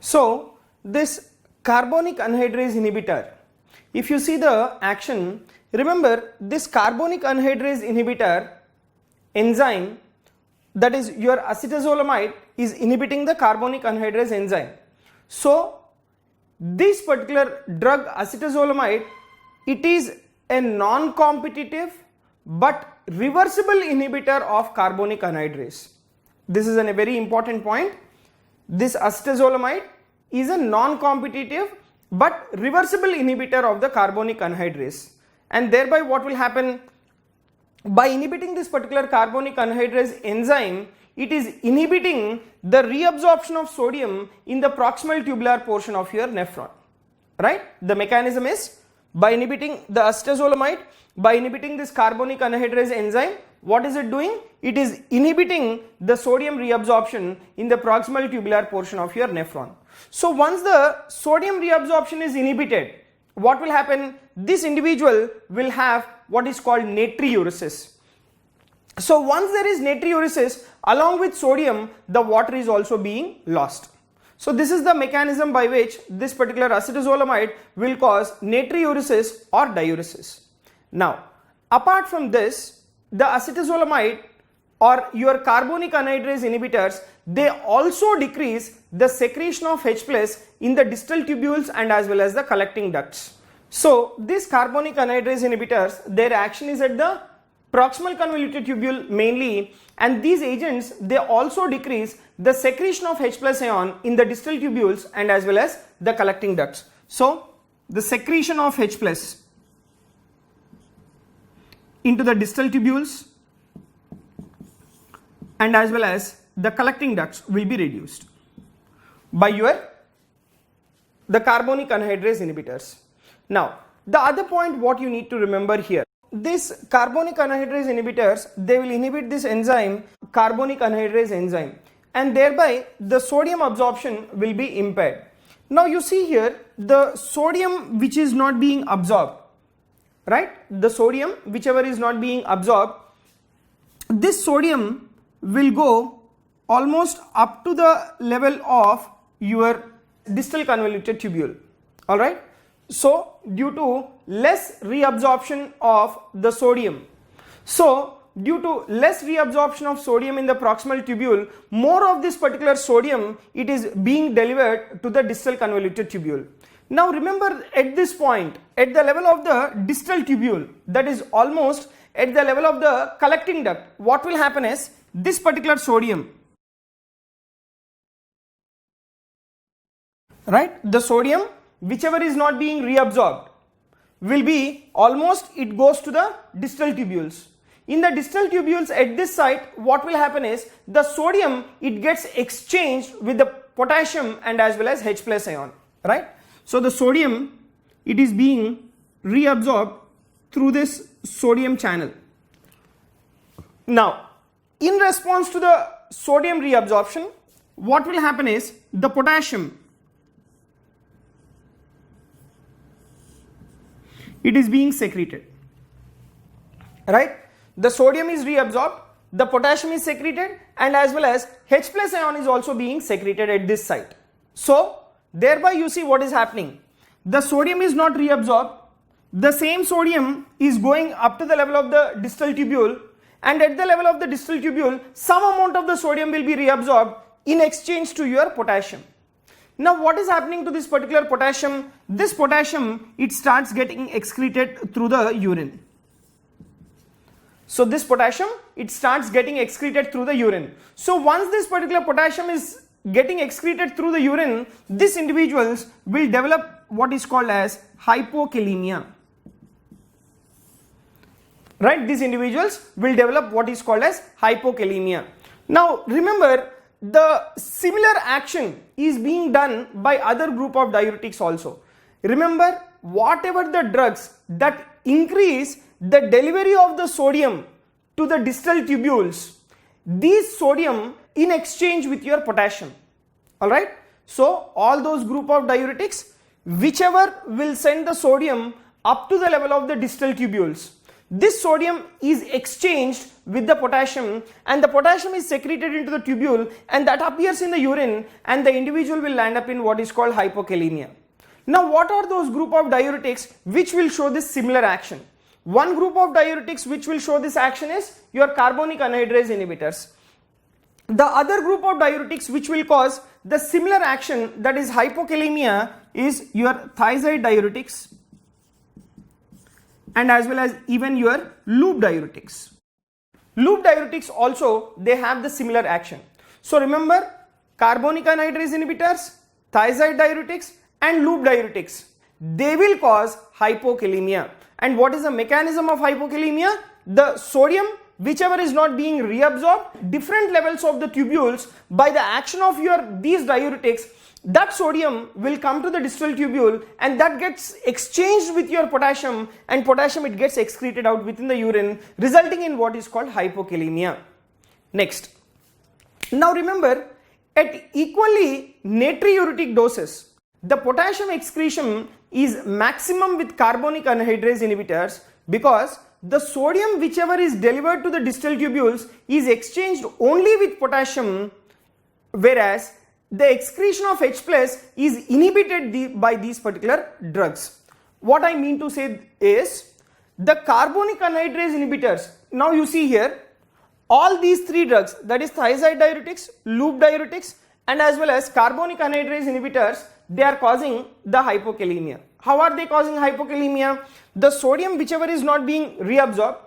So this carbonic anhydrase inhibitor, if you see the action, remember this carbonic anhydrase inhibitor enzyme, that is your acetazolamide, is inhibiting the carbonic anhydrase enzyme. So this particular drug acetazolamide, it is a non-competitive but reversible inhibitor of carbonic anhydrase. This is a very important point. This acetazolamide is a non-competitive but reversible inhibitor of the carbonic anhydrase, and thereby what will happen? By inhibiting this particular carbonic anhydrase enzyme, it is inhibiting the reabsorption of sodium in the proximal tubular portion of your nephron, right? The mechanism is by inhibiting the acetazolamide, by inhibiting this carbonic anhydrase enzyme, what is it doing? It is inhibiting the sodium reabsorption in the proximal tubular portion of your nephron. So once the sodium reabsorption is inhibited, what will happen? This individual will have what is called natriuresis. So once there is natriuresis, along with sodium, the water is also being lost. So this is the mechanism by which this particular acetazolamide will cause natriuresis or diuresis. Now, apart from this, the acetazolamide or your carbonic anhydrase inhibitors, they also decrease the secretion of H+ in the distal tubules and as well as the collecting ducts. So these carbonic anhydrase inhibitors, their action is at the proximal convoluted tubule mainly, and these agents, they also decrease the secretion of H+ ion in the distal tubules and as well as the collecting ducts. So the secretion of H+ into the distal tubules and as well as the collecting ducts will be reduced by the carbonic anhydrase inhibitors. Now, the other point what you need to remember here, this carbonic anhydrase inhibitors, they will inhibit this enzyme, carbonic anhydrase enzyme, and thereby the sodium absorption will be impaired. Now you see here the sodium which is not being absorbed, right? The sodium whichever is not being absorbed, this sodium will go almost up to the level of your distal convoluted tubule, all right? So due to less reabsorption of the sodium, so due to less reabsorption of sodium in the proximal tubule, more of this particular sodium, it is being delivered to the distal convoluted tubule. Now remember, at this point, at the level of the distal tubule, that is almost at the level of the collecting duct, what will happen is this particular sodium, right? The sodium whichever is not being reabsorbed will be almost, it goes to the distal tubules. In the distal tubules at this site, what will happen is the sodium, it gets exchanged with the potassium and as well as H+ ion, right? So the sodium, it is being reabsorbed through this sodium channel. Now, in response to the sodium reabsorption, what will happen is the potassium, it is being secreted, right? The sodium is reabsorbed, the potassium is secreted, and as well as H+ ion is also being secreted at this site. So thereby you see what is happening. The sodium is not reabsorbed, the same sodium is going up to the level of the distal tubule, and at the level of the distal tubule, some amount of the sodium will be reabsorbed in exchange to your potassium. Now what is happening to this particular potassium? This potassium, it starts getting excreted through the urine. So this potassium, it starts getting excreted through the urine. So once this particular potassium is getting excreted through the urine, these individuals will develop what is called as hypokalemia, right? These individuals will develop what is called as hypokalemia. Now remember, the similar action is being done by other group of diuretics also. Remember, whatever the drugs that increase the delivery of the sodium to the distal tubules, these sodium in exchange with your potassium, all right? So all those group of diuretics, whichever will send the sodium up to the level of the distal tubules, this sodium is exchanged with the potassium, and the potassium is secreted into the tubule, and that appears in the urine, and the individual will land up in what is called hypokalemia. Now what are those group of diuretics which will show this similar action? One group of diuretics which will show this action is your carbonic anhydrase inhibitors. The other group of diuretics which will cause the similar action, that is hypokalemia, is your thiazide diuretics and as well as even your loop diuretics. Loop diuretics also, they have the similar action. So remember, carbonic anhydrase inhibitors, thiazide diuretics and loop diuretics, they will cause hypokalemia. And what is the mechanism of hypokalemia? The sodium, whichever is not being reabsorbed, different levels of the tubules, by the action of these diuretics, that sodium will come to the distal tubule and that gets exchanged with your potassium, and potassium it gets excreted out within the urine, resulting in what is called hypokalemia. Next, now remember, at equally natriuretic doses, the potassium excretion is maximum with carbonic anhydrase inhibitors, because the sodium whichever is delivered to the distal tubules is exchanged only with potassium, whereas the excretion of H plus is inhibited by these particular drugs. What I mean to say is, the carbonic anhydrase inhibitors, now you see here, all these three drugs, that is thiazide diuretics, loop diuretics and as well as carbonic anhydrase inhibitors, they are causing the hypokalemia. How are they causing hypokalemia? The sodium whichever is not being reabsorbed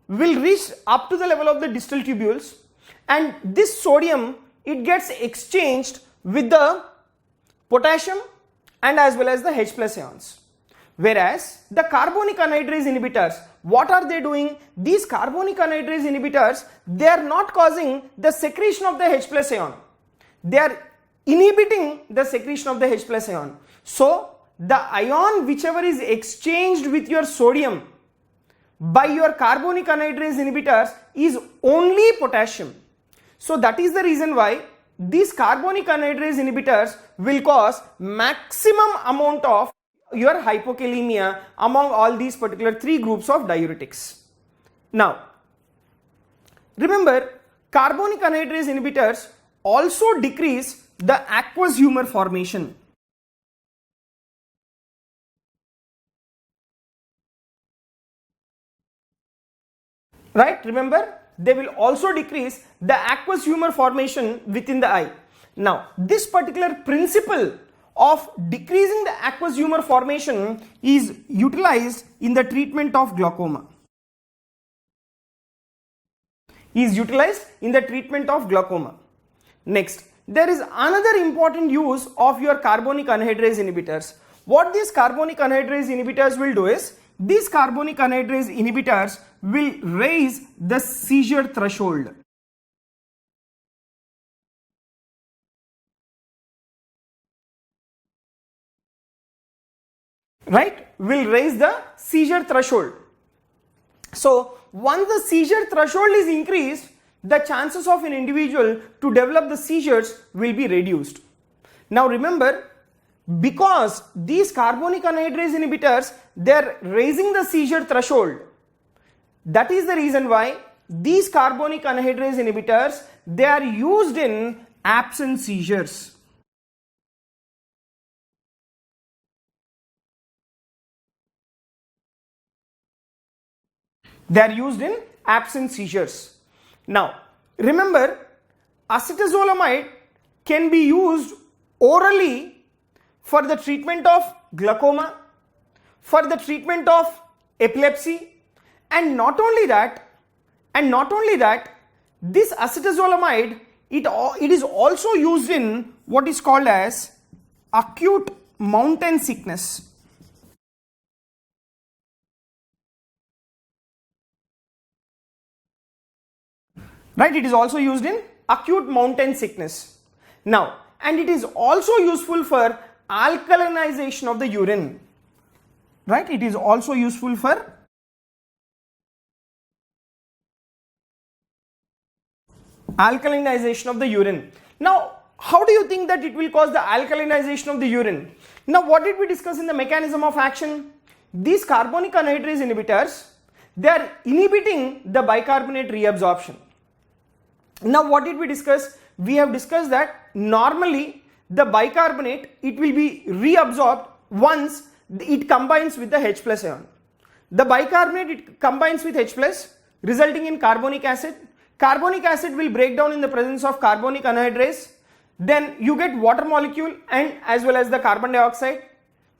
will reach up to the level of the distal tubules, and this sodium it gets exchanged with the potassium and as well as the H plus ions. Whereas the carbonic anhydrase inhibitors, what are they doing? These carbonic anhydrase inhibitors, they are not causing the secretion of the H plus ion. They are inhibiting the secretion of the H plus ion. So the ion whichever is exchanged with your sodium by your carbonic anhydrase inhibitors is only potassium. So that is the reason why these carbonic anhydrase inhibitors will cause maximum amount of your hypokalemia among all these particular three groups of diuretics. Now, remember, carbonic anhydrase inhibitors also decrease the aqueous humor formation. Right? Remember, they will also decrease the aqueous humor formation within the eye. Now, this particular principle of decreasing the aqueous humor formation is utilized in the treatment of glaucoma. Next, there is another important use of your carbonic anhydrase inhibitors. What these carbonic anhydrase inhibitors will do is, these carbonic anhydrase inhibitors will raise the seizure threshold. Right? Will raise the seizure threshold. So once the seizure threshold is increased, the chances of an individual to develop the seizures will be reduced. Now remember, because these carbonic anhydrase inhibitors, they are raising the seizure threshold, that is the reason why these carbonic anhydrase inhibitors, they are used in absent seizures. They are used in absent seizures. Now, remember, acetazolamide can be used orally for the treatment of glaucoma, for the treatment of epilepsy, and not only that, this acetazolamide, it is also used in what is called as acute mountain sickness. Right, it is also used in acute mountain sickness. Now, and it is also useful for alkalinization of the urine. Right, it is also useful for alkalinization of the urine. Now, how do you think that it will cause the alkalinization of the urine? Now, what did we discuss in the mechanism of action? These carbonic anhydrase inhibitors, They are inhibiting the bicarbonate reabsorption. Now what did we discuss? We have discussed that normally the bicarbonate, it will be reabsorbed once it combines with the H plus ion. The bicarbonate, it combines with H plus, resulting in carbonic acid. Carbonic acid will break down in the presence of carbonic anhydrase. Then you get water molecule and as well as the carbon dioxide.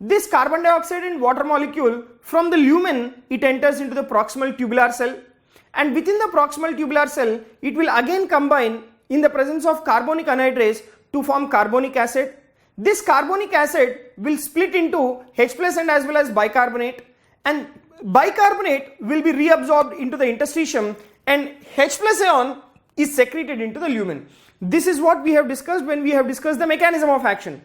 This carbon dioxide and water molecule from the lumen, it enters into the proximal tubular cell, and within the proximal tubular cell it will again combine in the presence of carbonic anhydrase to form carbonic acid. This carbonic acid will split into H plus and as well as bicarbonate, and bicarbonate will be reabsorbed into the interstitium and H plus ion is secreted into the lumen. This is what we have discussed when we have discussed the mechanism of action.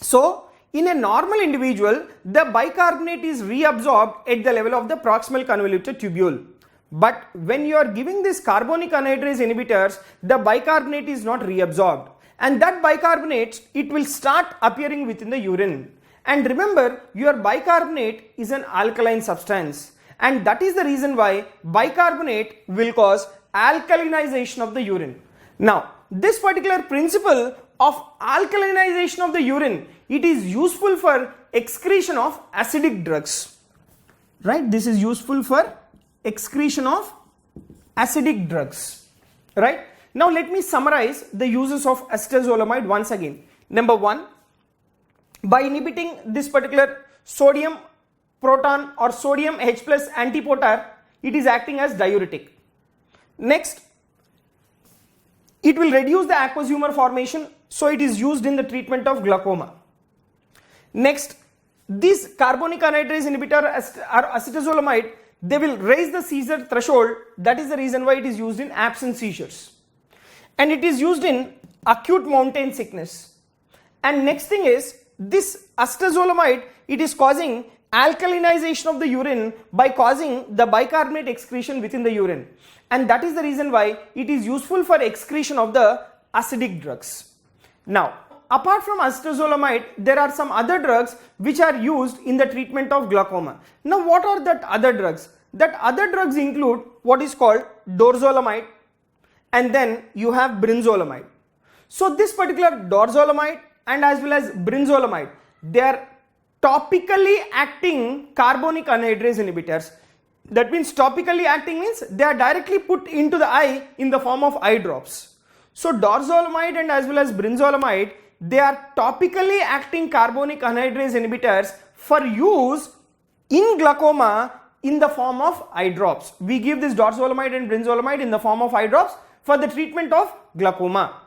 So in a normal individual, the bicarbonate is reabsorbed at the level of the proximal convoluted tubule. But when you are giving this carbonic anhydrase inhibitors, the bicarbonate is not reabsorbed, and that bicarbonate, it will start appearing within the urine. And remember, your bicarbonate is an alkaline substance, and that is the reason why bicarbonate will cause alkalinization of the urine. Now, this particular principle of alkalinization of the urine, it is useful for excretion of acidic drugs, right? This is useful for excretion of acidic drugs, right? Now let me summarize the uses of acetazolamide once again. Number one, by inhibiting this particular sodium proton or sodium H plus antipotar, it is acting as diuretic. Next, it will reduce the aqueous humor formation, so it is used in the treatment of glaucoma. Next, this carbonic anhydrase inhibitor or acetazolamide, they will raise the seizure threshold. That is the reason why it is used in absence seizures, and it is used in acute mountain sickness. And next thing is, this acetazolamide, it is causing alkalinization of the urine by causing the bicarbonate excretion within the urine, and that is the reason why it is useful for excretion of the acidic drugs. Now, apart from acetazolamide, there are some other drugs which are used in the treatment of glaucoma. Now, what are that other drugs? That other drugs include what is called dorzolamide, and then you have brinzolamide. So this particular dorzolamide and as well as brinzolamide, they are topically acting carbonic anhydrase inhibitors. That means topically acting means they are directly put into the eye in the form of eye drops. So dorzolamide and as well as brinzolamide, they are topically acting carbonic anhydrase inhibitors for use in glaucoma in the form of eye drops. We give this dorzolamide and brinzolamide in the form of eye drops for the treatment of glaucoma.